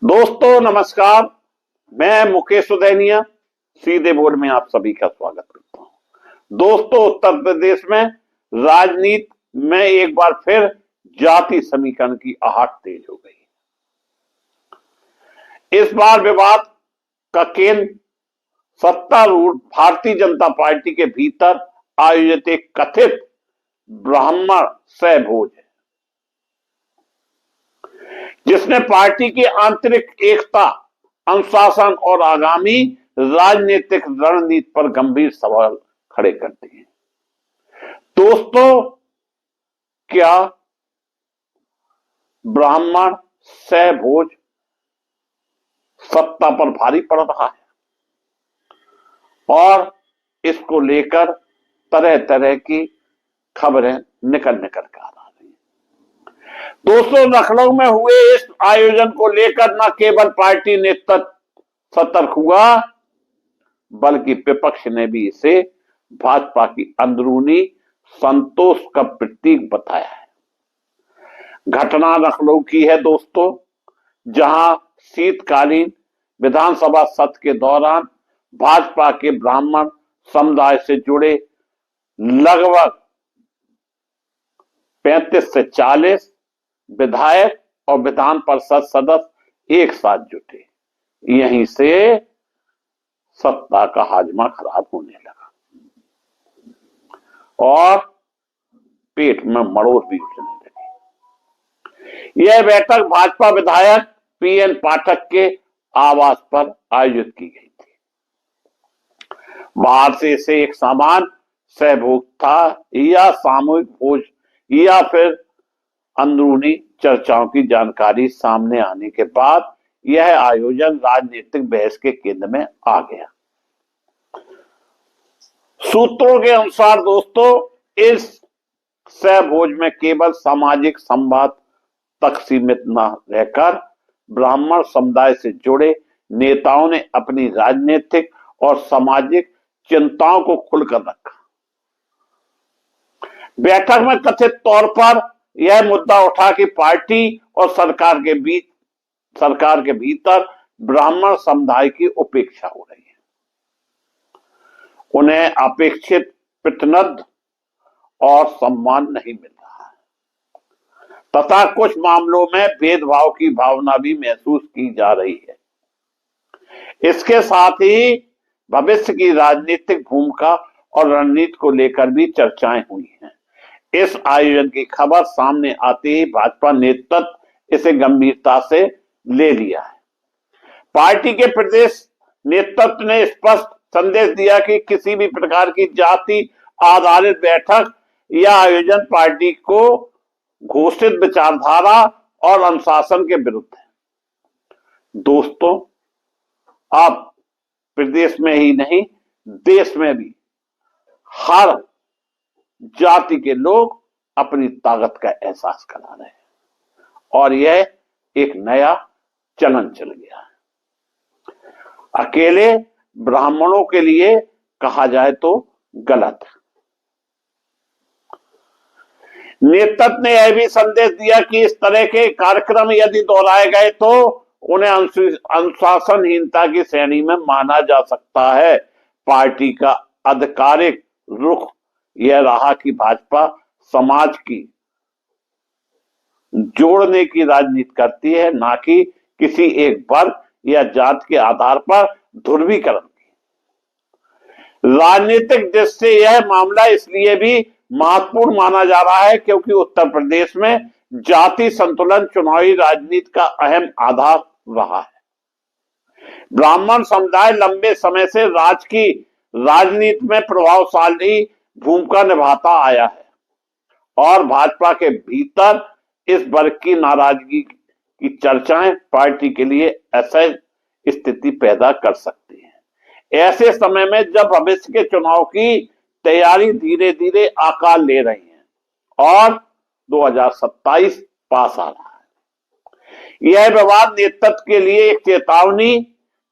दोस्तों नमस्कार। मैं मुकेश सुदैनिया सीधे बोर्ड में आप सभी का स्वागत करता हूं। दोस्तों, उत्तर प्रदेश में राजनीति में एक बार फिर जाति समीकरण की आहट तेज हो गई। इस बार विवाद का केंद्र सत्तारूढ़ भारतीय जनता पार्टी के भीतर आयोजित एक कथित ब्राह्मण सहभोज है, जिसने पार्टी की आंतरिक एकता, अनुशासन और आगामी राजनीतिक रणनीति पर गंभीर सवाल खड़े कर दिए। दोस्तों, क्या ब्राह्मण सहभोज सत्ता पर भारी पड़ रहा है? और इसको लेकर तरह तरह की खबरें निकल कर आ रही हैं। दोस्तों, लखनऊ में हुए इस आयोजन को लेकर न केवल पार्टी नेतृत्व सतर्क हुआ, बल्कि विपक्ष ने भी इसे भाजपा की अंदरूनी संतोष का प्रतीक बताया है। घटना लखनऊ की है दोस्तों, जहां शीतकालीन विधानसभा सत्र के दौरान भाजपा के ब्राह्मण समुदाय से जुड़े लगभग 35 से 40 विधायक और विधान परिषद सदस्य एक साथ जुटे। यहीं से सत्ता का हाजमा खराब होने लगा और पेट में मरोड़ भी उठने लगी। यह बैठक भाजपा विधायक पीएन पाठक के आवास पर आयोजित की गई थी। बाहर से इसे एक सामान्य सहभोज था या सामूहिक भोज या फिर अंदरूनी चर्चाओं की जानकारी सामने आने के बाद यह आयोजन राजनीतिक बहस के केंद्र में आ गया। सूत्रों के अनुसार दोस्तों, इस सहभोज में केवल सामाजिक संवाद तक सीमित न रहकर ब्राह्मण समुदाय से जुड़े नेताओं ने अपनी राजनीतिक और सामाजिक चिंताओं को खुलकर रखा। बैठक में कथित तौर पर यह मुद्दा उठा कि पार्टी और सरकार के भीतर ब्राह्मण समुदाय की उपेक्षा हो रही है, उन्हें अपेक्षित प्रतिनिधित्व और सम्मान नहीं मिल रहा है तथा कुछ मामलों में भेदभाव की भावना भी महसूस की जा रही है। इसके साथ ही भविष्य की राजनीतिक भूमिका और रणनीति को लेकर भी चर्चाएं हुई हैं। इस आयोजन की खबर सामने आते ही भाजपा नेतृत्व इसे गंभीरता से ले लिया है। पार्टी के प्रदेश नेतृत्व ने स्पष्ट संदेश दिया कि किसी भी प्रकार की जाति आधारित बैठक या आयोजन पार्टी को घोषित विचारधारा और अनुशासन के विरुद्ध है। दोस्तों, अब प्रदेश में ही नहीं, देश में भी हर जाति के लोग अपनी ताकत का एहसास करा रहे हैं और यह एक नया चलन चल गया है। अकेले ब्राह्मणों के लिए कहा जाए तो गलत है। नेतृत्व ने यह भी संदेश दिया कि इस तरह के कार्यक्रम यदि दोहराए गए तो उन्हें अनुशासनहीनता की श्रेणी में माना जा सकता है। पार्टी का आधिकारिक रुख यह रहा कि भाजपा समाज की जोड़ने की राजनीति करती है, ना कि किसी एक वर्ग या जात के आधार पर ध्रुवीकरण की। राजनीतिक दृष्टि से यह मामला इसलिए भी महत्वपूर्ण माना जा रहा है क्योंकि उत्तर प्रदेश में जाति संतुलन चुनावी राजनीति का अहम आधार रहा है। ब्राह्मण समुदाय लंबे समय से राज्य की राजनीति में प्रभावशाली भूमिका निभाता आया है और भाजपा के भीतर इस वर्ग की नाराजगी की चर्चाएं पार्टी के लिए असहज स्थिति पैदा कर सकती हैं। ऐसे समय में जब भविष्य के चुनाव की तैयारी धीरे धीरे आकार ले रही है और 2027 पास आ रहा है, यह विवाद नेतृत्व के लिए एक चेतावनी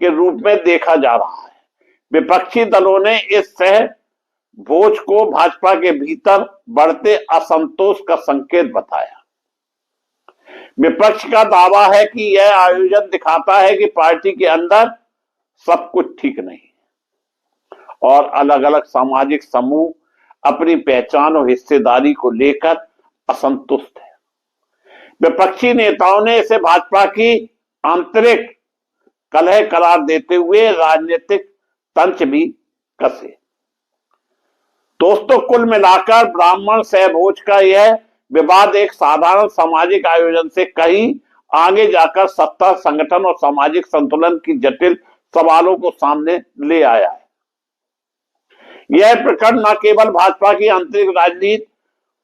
के रूप में देखा जा रहा है। विपक्षी दलों ने इस सहभोज को भाजपा के भीतर बढ़ते असंतोष का संकेत बताया। विपक्ष का दावा है कि यह आयोजन दिखाता है कि पार्टी के अंदर सब कुछ ठीक नहीं और अलग अलग सामाजिक समूह अपनी पहचान और हिस्सेदारी को लेकर असंतुष्ट है। विपक्षी नेताओं ने इसे भाजपा की आंतरिक कलह करार देते हुए राजनीतिक तंत्र भी कसे। दोस्तों, कुल मिलाकर ब्राह्मण सहभोज का यह विवाद एक साधारण सामाजिक आयोजन से कहीं आगे जाकर सत्ता, संगठन और सामाजिक संतुलन की जटिल सवालों को सामने ले आया है। यह प्रकरण न केवल भाजपा की आंतरिक राजनीति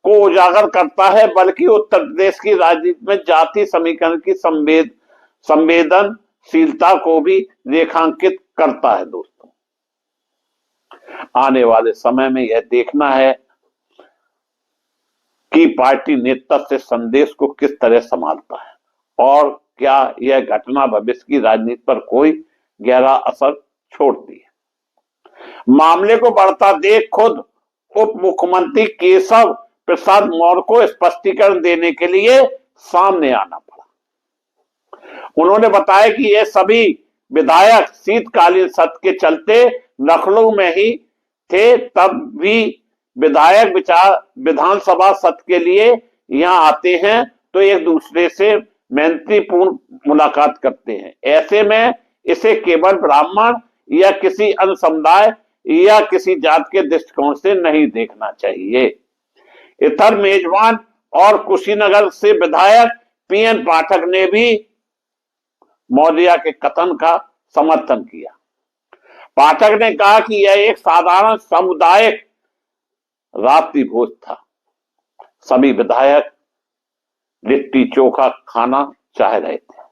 को उजागर करता है, बल्कि उत्तर प्रदेश की राजनीति में जाति समीकरण की संवेदनशीलता को भी रेखांकित करता है। दोस्तों, आने वाले समय में यह देखना है कि पार्टी नेतृत्व से संदेश को किस तरह संभालता है और क्या यह घटना भविष्य की राजनीति पर कोई गहरा असर छोड़ती है। मामले को बढ़ता देख खुद उप मुख्यमंत्री केशव प्रसाद मौर्य को स्पष्टीकरण देने के लिए सामने आना पड़ा। उन्होंने बताया कि ये सभी विधायक शीतकालीन सत्र के चलते लखनऊ में ही थे, तब भी विधायक विधानसभा सत्र के लिए यहाँ आते हैं तो एक दूसरे से मैत्रीपूर्ण मुलाकात करते हैं। ऐसे में इसे केवल ब्राह्मण या किसी अन्य समुदाय या किसी जात के दृष्टिकोण से नहीं देखना चाहिए। इधर मेजबान और कुशीनगर से विधायक पीएन पाठक ने भी मौर्य के कथन का समर्थन किया। पाठक ने कहा कि यह एक साधारण सामुदायिक रात्रि भोज था। सभी विधायक लिट्टी चोखा खाना चाह रहे थे,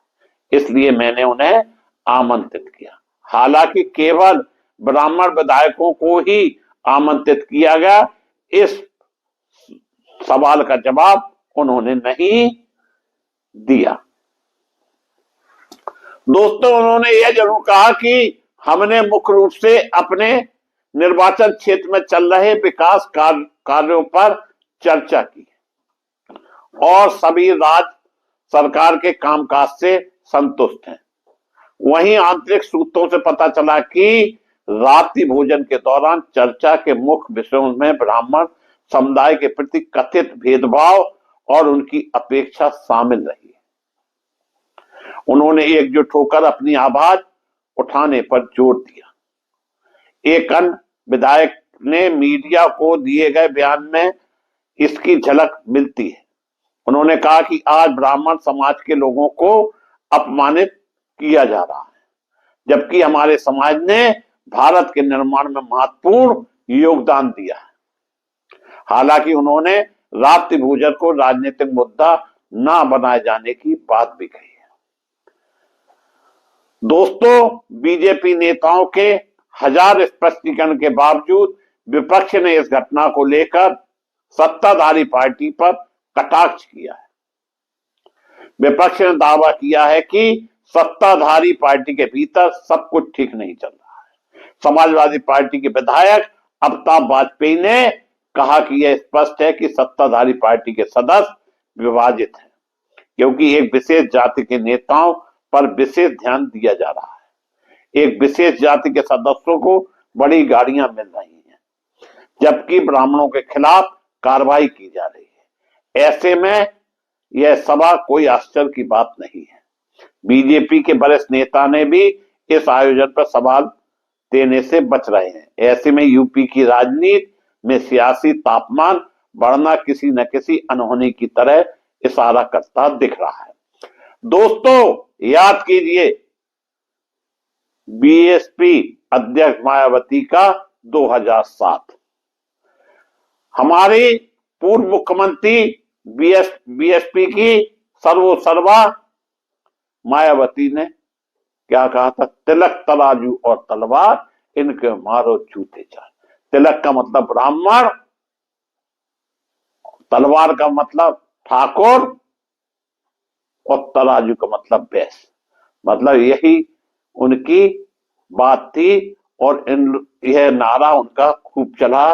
इसलिए मैंने उन्हें आमंत्रित किया। हालांकि केवल ब्राह्मण विधायकों को ही आमंत्रित किया गया, इस सवाल का जवाब उन्होंने नहीं दिया। दोस्तों, उन्होंने यह जरूर कहा कि हमने मुख्य रूप से अपने निर्वाचन क्षेत्र में चल रहे विकास कार्यों पर चर्चा की और सभी राज्य सरकार के कामकाज से संतुष्ट हैं। वहीं आंतरिक सूत्रों से पता चला कि रात्रि भोजन के दौरान चर्चा के मुख्य विषयों में ब्राह्मण समुदाय के प्रति कथित भेदभाव और उनकी अपेक्षा शामिल रही है। उन्होंने एकजुट होकर अपनी आवाज उठाने पर जोर दिया। एक अन्य विधायक ने मीडिया को दिए गए बयान में इसकी झलक मिलती है। उन्होंने कहा कि आज ब्राह्मण समाज के लोगों को अपमानित किया जा रहा है, जबकि हमारे समाज ने भारत के निर्माण में महत्वपूर्ण योगदान दिया है। हालांकि उन्होंने रात्रि भोजन को राजनीतिक मुद्दा न बनाए जाने की बात भी कही है। दोस्तों, बीजेपी नेताओं के हजार स्पष्टीकरण के बावजूद विपक्ष ने इस घटना को लेकर सत्ताधारी पार्टी पर कटाक्ष किया है। विपक्ष ने दावा किया है कि सत्ताधारी पार्टी के भीतर सब कुछ ठीक नहीं चल रहा है। समाजवादी पार्टी के विधायक अमिताभ वाजपेयी ने कहा कि यह स्पष्ट है कि सत्ताधारी पार्टी के सदस्य विभाजित हैं, क्योंकि एक विशेष जाति के नेताओं पर विशेष ध्यान दिया जा रहा है। एक विशेष जाति के सदस्यों को बड़ी गाड़ियां मिल रही हैं, जबकि ब्राह्मणों के खिलाफ कार्रवाई की जा रही है। ऐसे में यह सभा कोई आश्चर्य की बात नहीं है। बीजेपी के वरिष्ठ नेता ने भी इस आयोजन पर सवाल देने से बच रहे हैं। ऐसे में यूपी की राजनीति में सियासी तापमान बढ़ना किसी न किसी अनहोनी की तरह इशारा करता दिख रहा है। दोस्तों, याद कीजिए बीएसपी अध्यक्ष मायावती का 2007, हमारी पूर्व मुख्यमंत्री बीएसपी की सर्वोसर्वा मायावती ने क्या कहा था? तिलक तराजू और तलवार, इनके मारो जूते चार। तिलक का मतलब ब्राह्मण, तलवार का मतलब ठाकुर और तराजू का मतलब वैश्य। मतलब यही उनकी बात थी और यह नारा उनका खूब चला।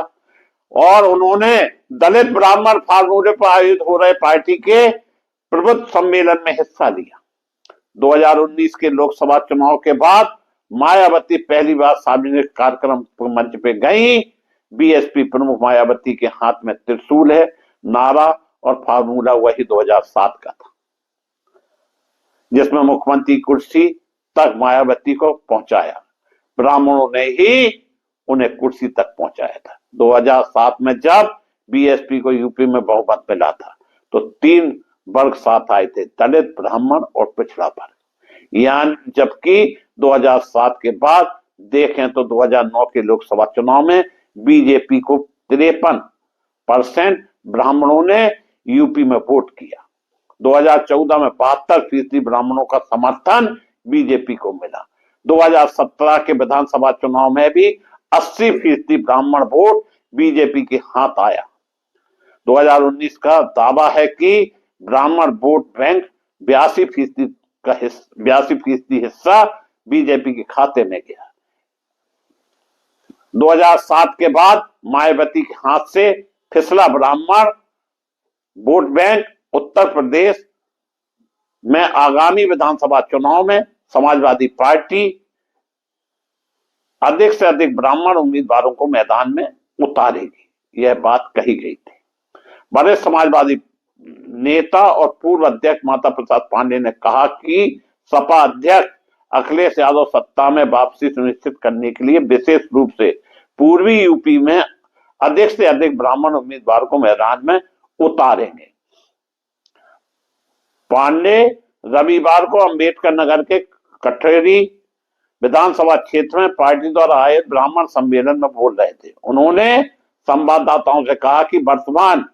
और उन्होंने दलित ब्राह्मण फार्मूले पर आयोजित हो रहे पार्टी के प्रबुद्ध सम्मेलन में हिस्सा लिया। 2019 के लोकसभा चुनाव के बाद मायावती पहली बार सार्वजनिक कार्यक्रम मंच पे गई। बीएसपी प्रमुख मायावती के हाथ में त्रिशूल है, नारा और फार्मूला वही 2007 का था, जिसमें मुख्यमंत्री कुर्सी तक मायावती को पहुंचाया। ब्राह्मणों ने ही उन्हें कुर्सी तक पहुंचाया था। 2007 में जब बीएसपी को यूपी में बहुमत मिला था तो 3 वर्ग साथ आए थे, दलित, ब्राह्मण और पिछड़ा वर्ग। यानी जबकि 2007 के बाद देखें तो 2009 के लोकसभा चुनाव में बीजेपी को 53% ब्राह्मणों ने यूपी में वोट किया। 2014 में 72% ब्राह्मणों का समर्थन बीजेपी को मिला। 2017 के विधानसभा चुनाव में भी 80% ब्राह्मण वोट बीजेपी के हाथ आया। 2019 का दावा है कि ब्राह्मण वोट बैंक 82% हिस्सा बीजेपी के खाते में गया। 2007 के बाद मायावती के हाथ से फिसला ब्राह्मण वोट बैंक उत्तर प्रदेश में आगामी विधानसभा चुनाव में समाजवादी पार्टी अधिक से अधिक ब्राह्मण उम्मीदवारों को मैदान में उतारेगी, यह बात कही गई थी। वरिष्ठ समाजवादी नेता और पूर्व अध्यक्ष माता प्रसाद पांडे ने कहा कि सपा अध्यक्ष अखिलेश यादव सत्ता में वापसी सुनिश्चित करने के लिए विशेष रूप से पूर्वी यूपी में अधिक से अधिक ब्राह्मण उम्मीदवारों को मैदान में उतारेंगे। पांडे रविवार को अंबेडकर नगर के कठेरी विधानसभा क्षेत्र में पार्टी द्वारा आयोजित ब्राह्मण सम्मेलन में बोल रहे थे। उन्होंने संवाददाताओं से कहा कि वर्तमान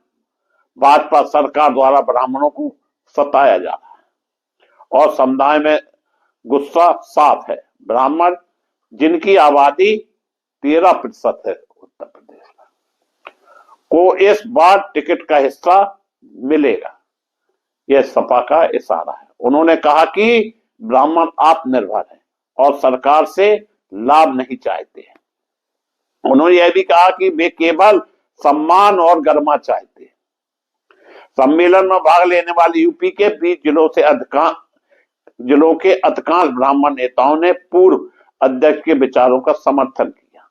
भाजपा सरकार द्वारा ब्राह्मणों को सताया जा रहा है और समुदाय में गुस्सा साफ है। ब्राह्मण जिनकी आबादी 13% है उत्तर प्रदेश में, को इस बार टिकट का हिस्सा मिलेगा, यह सपा का इशारा है। उन्होंने कहा कि ब्राह्मण आत्मनिर्भर है और सरकार से लाभ नहीं चाहते हैं। उन्होंने यह भी कहा कि वे केवल सम्मान और गरिमा चाहते हैं। सम्मेलन में भाग लेने वाले यूपी के 20 जिलों के अधिकांश ब्राह्मण नेताओं ने पूर्व अध्यक्ष के विचारों का समर्थन किया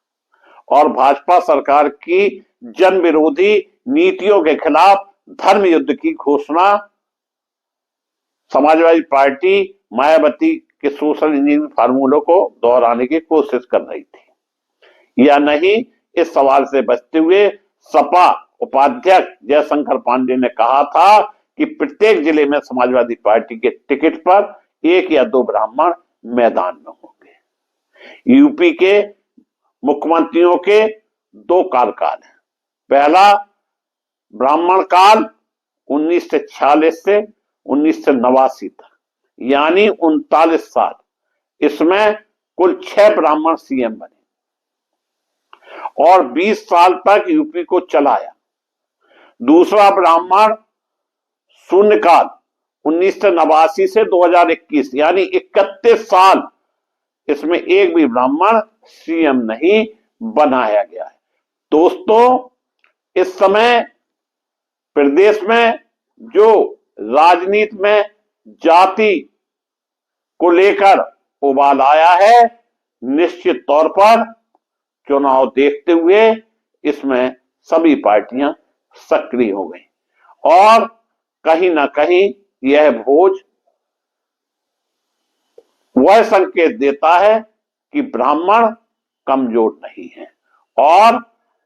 और भाजपा सरकार की जन विरोधी नीतियों के खिलाफ धर्म युद्ध की घोषणा समाजवादी पार्टी मायावती के सोशल इंजीनियरिंग फार्मूलों को दोहराने की कोशिश कर रही थी या नहीं, इस सवाल से बचते हुए सपा उपाध्यक्ष जयशंकर पांडे ने कहा था कि प्रत्येक जिले में समाजवादी पार्टी के टिकट पर 1 या 2 ब्राह्मण मैदान में होंगे। यूपी के मुख्यमंत्रियों के 2 कार्यकाल हैं। पहला ब्राह्मण काल 1946 से 1989 तक, यानी 39 साल। इसमें कुल 6 ब्राह्मण सीएम बने और 20 साल तक यूपी को चलाया। दूसरा ब्राह्मण शून्यकाल 1989 से 2021, यानी 31 साल, इसमें एक भी ब्राह्मण सीएम नहीं बनाया गया है। दोस्तों, इस समय प्रदेश में जो राजनीति में जाति को लेकर उबाल आया है, निश्चित तौर पर चुनाव देखते हुए इसमें सभी पार्टियां सक्रिय हो गई और कहीं ना कहीं यह भोज वह संकेत देता है कि ब्राह्मण कमजोर नहीं है और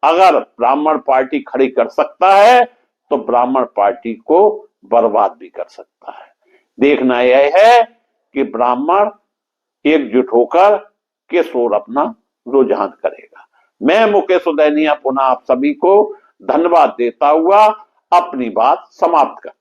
अगर ब्राह्मण पार्टी खड़ी कर सकता है तो ब्राह्मण पार्टी को बर्बाद भी कर सकता है। देखना यह है कि ब्राह्मण एकजुट होकर किस ओर अपना रुझान करेगा। मैं मुकेश उदैनिया पुनः आप सभी को धन्यवाद देता हुआ अपनी बात समाप्त करता हूं।